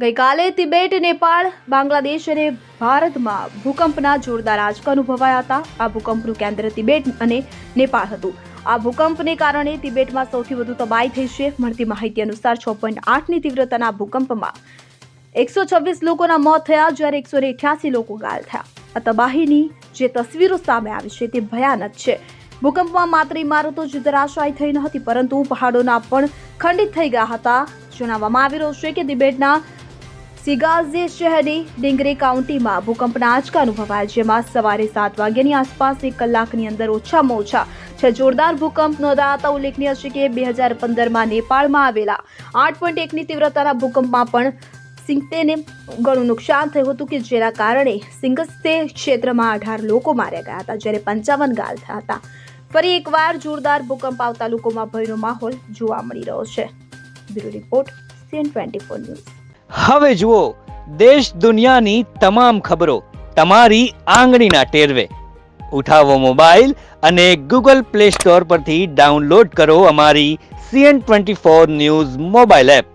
ગઈકાલે તિબેટ, નેપાળ, બાંગ્લાદેશ અને ભારતમાં ભૂકંપના જોરદાર આંચકા અનુભવાયા હતા. આ ભૂકંપનું કેન્દ્ર તિબેટ અને નેપાળ હતું. આ ભૂકંપને કારણે તિબેટમાં સૌથી વધુ તબાહી થઈ છે. મળતી માહિતી અનુસાર 6.8ની તીવ્રતાના ભૂકંપમાં 126 લોકોના મોત થયા, જ્યારે 188 લોકો ઘાયલ થયા. આ તબાહીની જે તસવીરો સામે આવી છે તે ભયાનક છે. ભૂકંપમાં માત્ર ઇમારતો જ ધરાશાયી થઈ ન હતી, પરંતુ પહાડોના પણ ખંડિત થઈ ગયા હતા. જણાવવામાં આવી રહ્યું છે કે તિબેટના સિગાઝે શહેરની ડિંગરે કાઉન્ટીમાં ભૂકંપના આંચકા અનુભવાયા, જેમાં સવારે 7 વાગ્યાની આસપાસ 1 કલાકની અંદર ઓછામાં ઓછા 6 જોરદાર ભૂકંપ નોંધાતા. ઉલ્લેખનીય છે કે 2015માં નેપાળમાં આવેલા 8.1ની તીવ્રતાના ભૂકંપમાં પણ 70 ગણું નુકસાન થયું હતું, કે જેના કારણે સિંગસ્તે ક્ષેત્રમાં 18 લોકો માર્યા ગયા હતા, જ્યારે 55 ઘાયલ થયા હતા. ફરી એકવાર જોરદાર ભૂકંપ આવતા લોકોમાં ભયનો માહોલ જોવા મળી રહ્યો છે. Bureau report CN24 news. હવે જુઓ દેશ દુનિયાની તમામ ખબરો તમારી આંગળીના ટેરવે. ઉઠાવો મોબાઈલ અને Google Play Store પરથી ડાઉનલોડ કરો અમારી CN24 ન્યૂઝ મોબાઈલ એપ.